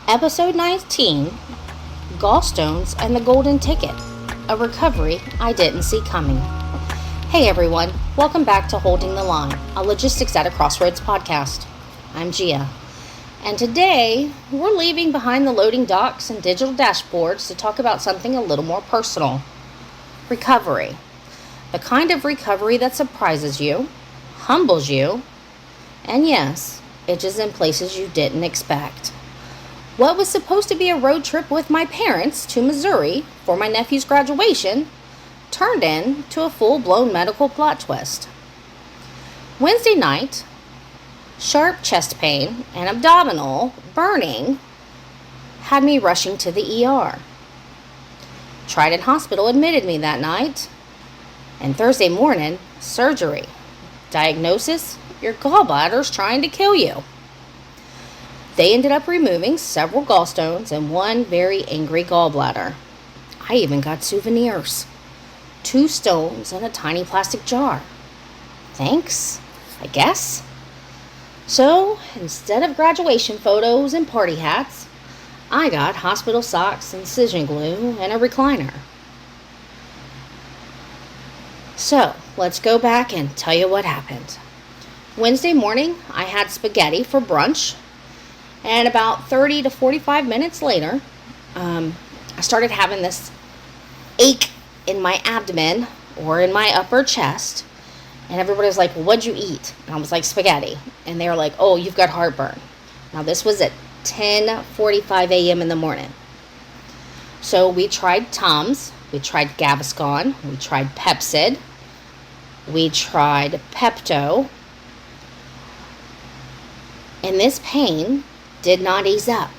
Episode 19, Gallstones and the Golden Ticket, a recovery I didn't see coming. Hey everyone, welcome back to Holding the Line, a Logistics at a Crossroads podcast. I'm Gia, and today we're leaving behind the loading docks and digital dashboards to talk about something a little more personal. Recovery. The kind of recovery that surprises you, humbles you, and yes, itches in places you didn't expect. What was supposed to be a road trip with my parents to Missouri for my nephew's graduation turned into a full-blown medical plot twist. Wednesday night, sharp chest pain and abdominal burning had me rushing to the ER. Trident Hospital admitted me that night, and Thursday morning, surgery. Diagnosis, your gallbladder's trying to kill you. They ended up removing several gallstones and one very angry gallbladder. I even got souvenirs. 2 stones in a tiny plastic jar. Thanks, I guess. So, instead of graduation photos and party hats, I got hospital socks, incision glue, and a recliner. So, let's go back and tell you what happened. Wednesday morning, I had spaghetti for brunch. And about 30 to 45 minutes later, I started having this ache in my abdomen or in my upper chest. And everybody was like, well, what'd you eat? And I was like, spaghetti. And they were like, oh, you've got heartburn. Now, this was at 10:45 a.m. in the morning. So we tried Tums. We tried Gaviscon. We tried Pepcid. We tried Pepto. And this pain did not ease up.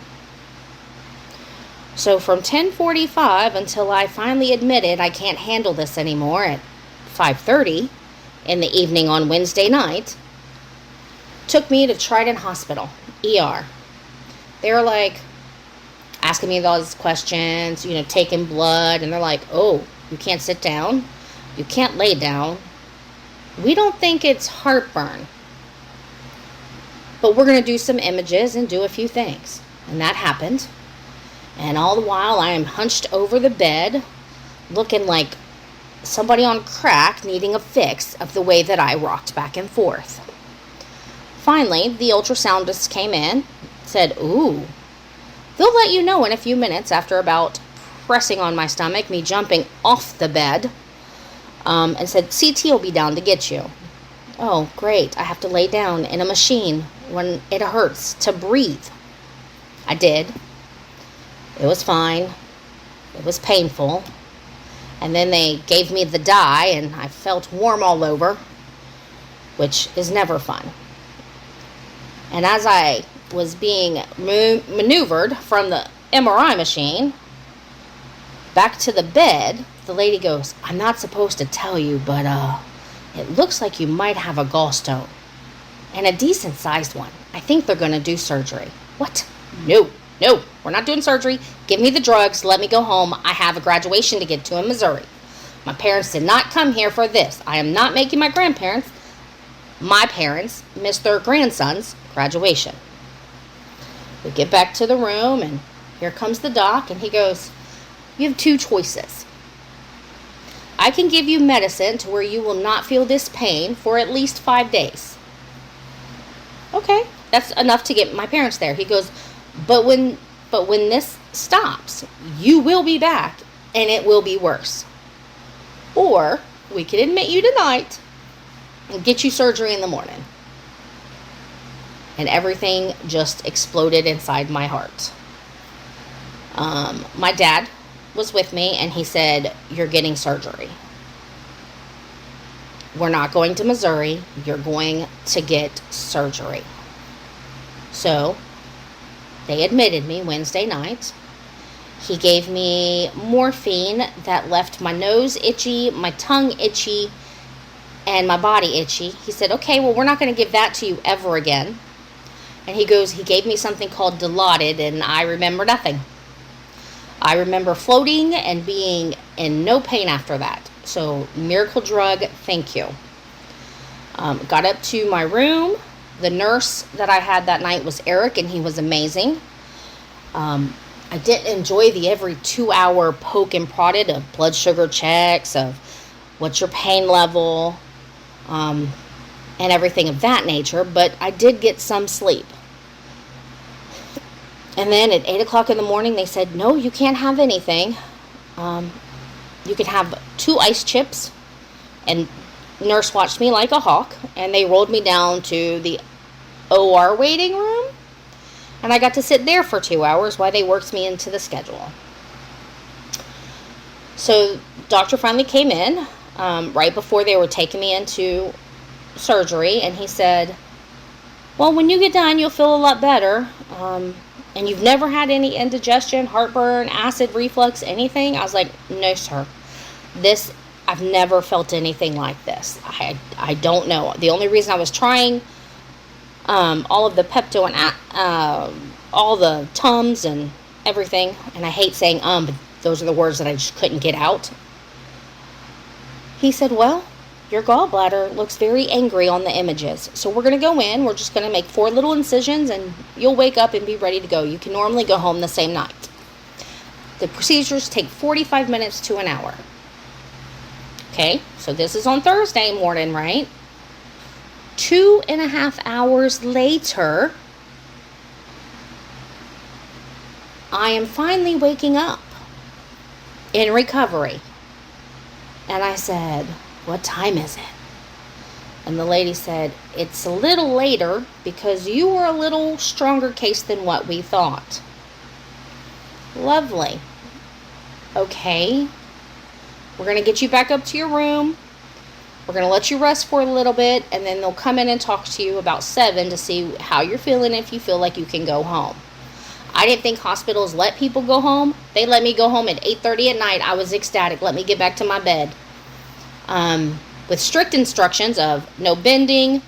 So from 10:45 until I finally admitted I can't handle this anymore at 5:30 in the evening on Wednesday night, took me to Trident Hospital, ER. They were like asking me all these questions, taking blood, and they're like, oh, you can't sit down, you can't lay down. We don't think it's heartburn, but we're going to do some images and do a few things. And that happened. And all the while, I am hunched over the bed, looking like somebody on crack needing a fix of the way that I rocked back and forth. Finally, the ultrasoundist came in, said, ooh, they'll let you know in a few minutes after about pressing on my stomach, me jumping off the bed, and said, CT will be down to get you. Oh, great. I have to lay down in a machine when it hurts to breathe. I did. It was fine. It was painful. And then they gave me the dye, and I felt warm all over, which is never fun. And as I was being maneuvered from the MRI machine back to the bed, the lady goes, I'm not supposed to tell you, but it looks like you might have a gallstone, and a decent-sized one. I think they're going to do surgery. What? No, we're not doing surgery. Give me the drugs. Let me go home. I have a graduation to get to in Missouri. My parents did not come here for this. I am not making my parents miss their grandson's graduation. We get back to the room, and here comes the doc, and he goes, you have 2 choices. I can give you medicine to where you will not feel this pain for at least 5 days. Okay, that's enough to get my parents there. He goes, but when this stops, you will be back and it will be worse. Or we can admit you tonight and get you surgery in the morning. And everything just exploded inside my heart. My dad was with me, and he said, you're getting surgery. We're not going to Missouri. You're going to get surgery. So they admitted me Wednesday night. He gave me morphine that left my nose itchy, my tongue itchy, and my body itchy. He said, okay, well, we're not going to give that to you ever again. And he gave me something called Dilaudid, and I remember nothing. I remember floating and being in no pain after that. So, miracle drug, thank you. Got up to my room. The nurse that I had that night was Eric, and he was amazing. I didn't enjoy the every 2-hour poke and prodded of blood sugar checks, of what's your pain level, and everything of that nature, but I did get some sleep. And then at 8 o'clock in the morning, they said, no, you can't have anything. You can have 2 ice chips. And nurse watched me like a hawk, and they rolled me down to the OR waiting room. And I got to sit there for 2 hours while they worked me into the schedule. So doctor finally came in right before they were taking me into surgery, and he said, well, when you get done, you'll feel a lot better. And you've never had any indigestion, heartburn, acid reflux, anything? I was like, no, sir. I've never felt anything like this. I don't know. The only reason I was trying all of the Pepto and all the Tums and everything, and I hate saying but those are the words that I just couldn't get out. He said, well, your gallbladder looks very angry on the images. So we're going to go in. We're just going to make 4 little incisions, and you'll wake up and be ready to go. You can normally go home the same night. The procedures take 45 minutes to an hour. Okay, so this is on Thursday morning, right? 2.5 hours later, I am finally waking up in recovery. And I said, what time is it? And the lady said, it's a little later because you were a little stronger case than what we thought. Lovely. Okay. We're going to get you back up to your room. We're going to let you rest for a little bit, and then they'll come in and talk to you about 7 to see how you're feeling, if you feel like you can go home. I didn't think hospitals let people go home. They let me go home at 8:30 at night. I was ecstatic. Let me get back to my bed. With strict instructions of no bending,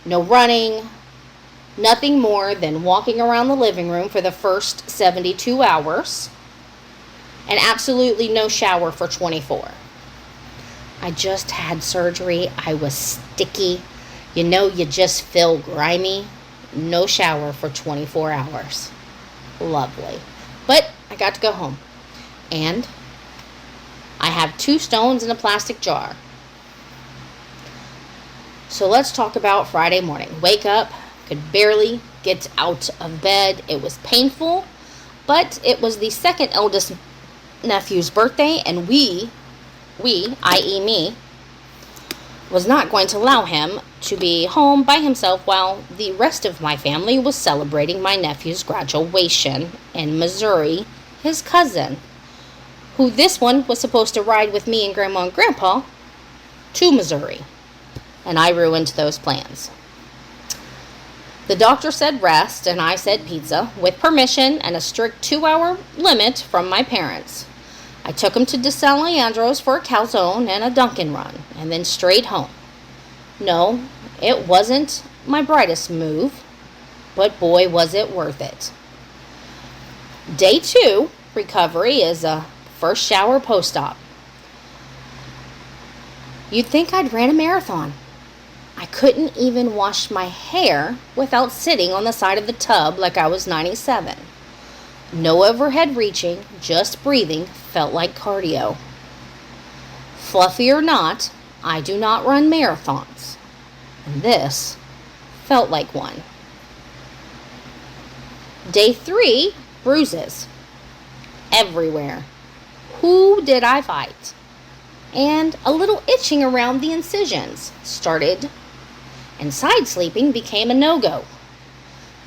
no running, nothing more than walking around the living room for the first 72 hours, and absolutely no shower for 24. I just had surgery. I was sticky. You just feel grimy. No shower for 24 hours. Lovely. But I got to go home. And I have 2 stones in a plastic jar. So let's talk about Friday morning. Wake up, could barely get out of bed. It was painful, but it was the second eldest nephew's birthday, and we, i.e. me, was not going to allow him to be home by himself while the rest of my family was celebrating my nephew's graduation in Missouri, his cousin, who this one was supposed to ride with me and Grandma and Grandpa to Missouri. And I ruined those plans. The doctor said rest, and I said pizza, with permission and a strict 2-hour limit from my parents. I took him to San Leandro's for a calzone and a Dunkin' run, and then straight home. No, it wasn't my brightest move, but boy, was it worth it. Day 2 recovery is a first shower post-op. You'd think I'd ran a marathon. I couldn't even wash my hair without sitting on the side of the tub like I was 97. No overhead reaching, just breathing felt like cardio. Fluffy or not, I do not run marathons. And this felt like one. Day 3, bruises. Everywhere. Who did I fight? And a little itching around the incisions started, and side sleeping became a no-go.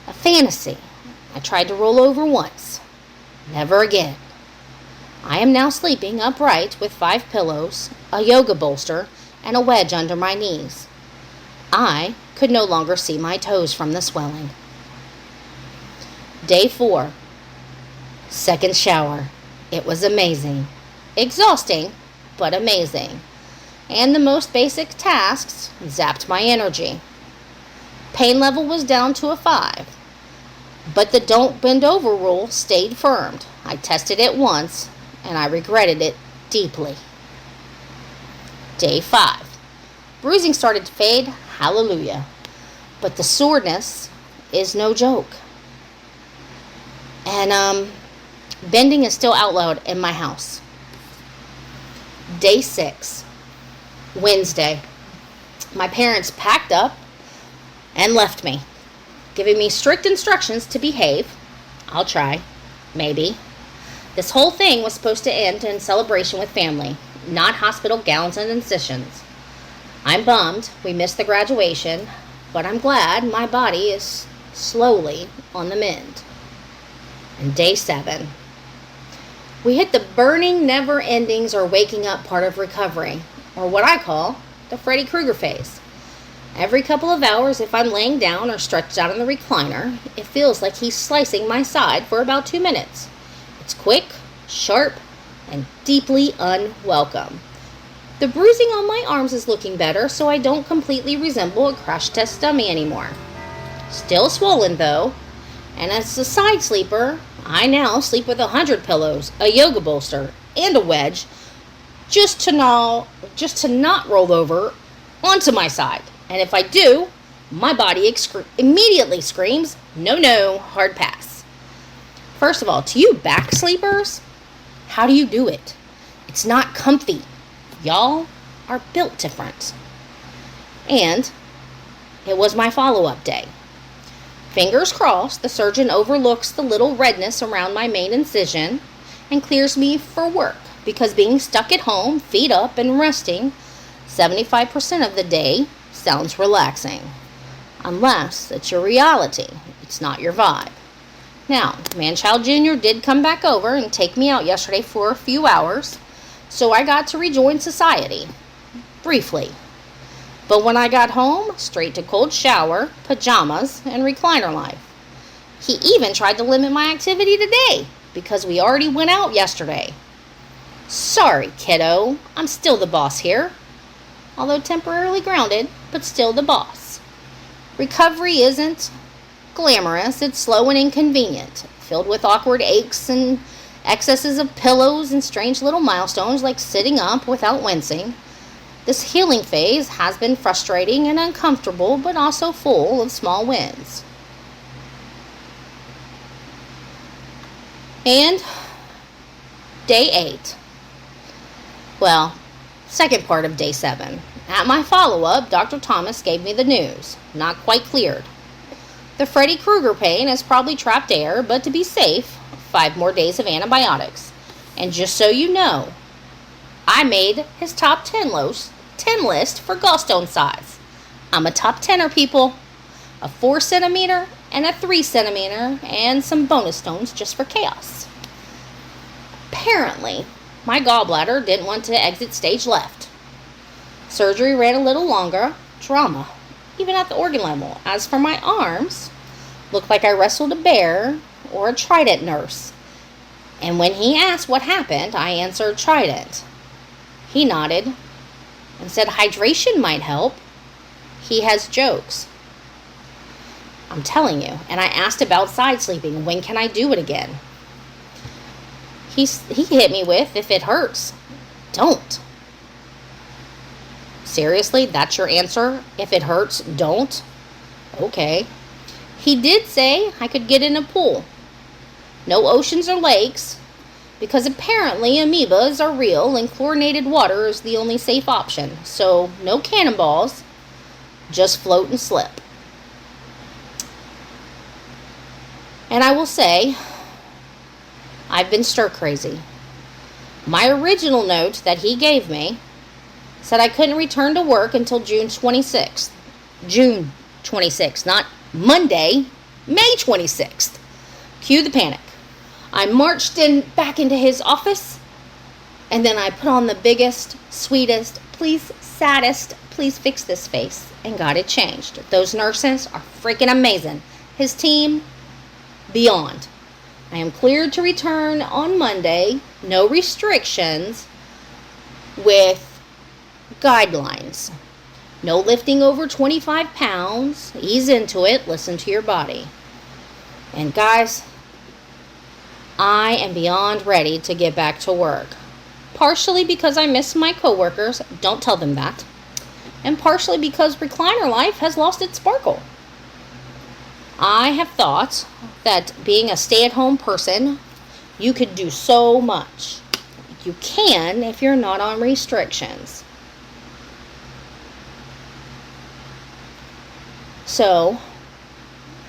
A fantasy. I tried to roll over once. Never again. I am now sleeping upright with 5 pillows, a yoga bolster, and a wedge under my knees. I could no longer see my toes from the swelling. Day 4. Second shower. It was amazing. Exhausting, but amazing. And the most basic tasks zapped my energy. Pain level was down to a 5. But the don't bend over rule stayed firm. I tested it once, and I regretted it deeply. Day 5. Bruising started to fade, hallelujah. But the soreness is no joke. And bending is still outlawed in my house. Day 6, Wednesday. My parents packed up and left me, giving me strict instructions to behave. I'll try, maybe. This whole thing was supposed to end in celebration with family, not hospital gowns and incisions. I'm bummed we missed the graduation, but I'm glad my body is slowly on the mend. And day 7. We hit the burning, never endings or waking up part of recovery, or what I call the Freddy Krueger phase. Every couple of hours, if I'm laying down or stretched out in the recliner, it feels like he's slicing my side for about 2 minutes. It's quick, sharp, and deeply unwelcome. The bruising on my arms is looking better, so I don't completely resemble a crash test dummy anymore. Still swollen, though, and as a side sleeper, I now sleep with 100 pillows, a yoga bolster, and a wedge, just to not roll over onto my side. And if I do, my body immediately screams, no, hard pass. First of all, to you back sleepers, how do you do it? It's not comfy. Y'all are built different. And it was my follow-up day. Fingers crossed, the surgeon overlooks the little redness around my main incision and clears me for work, because being stuck at home, feet up, and resting 75% of the day sounds relaxing. Unless it's your reality. It's not your vibe. Now, Manchild Jr. did come back over and take me out yesterday for a few hours, so I got to rejoin society. Briefly. But when I got home, straight to cold shower, pajamas, and recliner life. He even tried to limit my activity today, because we already went out yesterday. Sorry, kiddo. I'm still the boss here. Although temporarily grounded, but still the boss. Recovery isn't glamorous. It's slow and inconvenient, filled with awkward aches and excesses of pillows and strange little milestones like sitting up without wincing. This healing phase has been frustrating and uncomfortable, but also full of small wins. And day 8. Well, second part of day 7. At my follow-up, Dr. Thomas gave me the news. Not quite cleared. The Freddy Krueger pain is probably trapped air, but to be safe, 5 more days of antibiotics. And just so you know, I made his top 10 list for gallstone size. I'm a top 10er, people. A 4 centimeter and a 3 centimeter and some bonus stones just for chaos. Apparently, my gallbladder didn't want to exit stage left. Surgery ran a little longer. Drama, even at the organ level. As for my arms, looked like I wrestled a bear or a Trident nurse. And when he asked what happened, I answered Trident. He nodded and said hydration might help. He has jokes. I'm telling you. And I asked about side sleeping. When can I do it again? He hit me with, if it hurts, don't. Seriously, that's your answer? If it hurts, don't? Okay. He did say I could get in a pool. No oceans or lakes, because apparently amoebas are real and chlorinated water is the only safe option. So no cannonballs, just float and slip. And I will say, I've been stir crazy. My original note that he gave me said I couldn't return to work until June 26th. June 26th, not Monday, May 26th. Cue the panic. I marched back into his office, and then I put on the biggest, sweetest, please, saddest, please fix this face, and got it changed. Those nurses are freaking amazing. His team, beyond. I am cleared to return on Monday, no restrictions, with guidelines. No lifting over 25 pounds, ease into it, listen to your body. And guys, I am beyond ready to get back to work. Partially because I miss my coworkers, don't tell them that. And partially because recliner life has lost its sparkle. I have thought that being a stay-at-home person, you could do so much. You can if you're not on restrictions. So,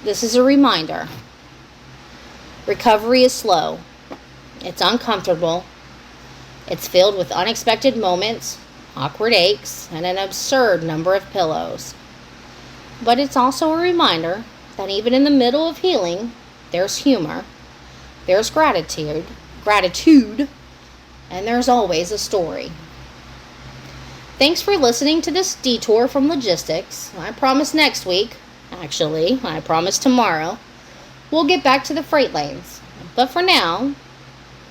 this is a reminder. Recovery is slow. It's uncomfortable. It's filled with unexpected moments, awkward aches, and an absurd number of pillows. But it's also a reminder that even in the middle of healing, there's humor, there's gratitude, and there's always a story. Thanks for listening to this detour from logistics. I promise next week, I promise tomorrow, we'll get back to the freight lanes. But for now,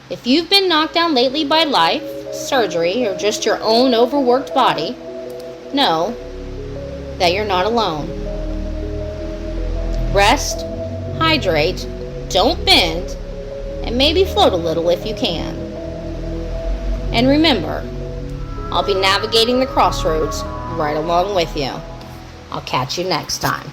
if you've been knocked down lately by life, surgery, or just your own overworked body, know that you're not alone. Rest, hydrate, don't bend, and maybe float a little if you can. And remember, I'll be navigating the crossroads right along with you. I'll catch you next time.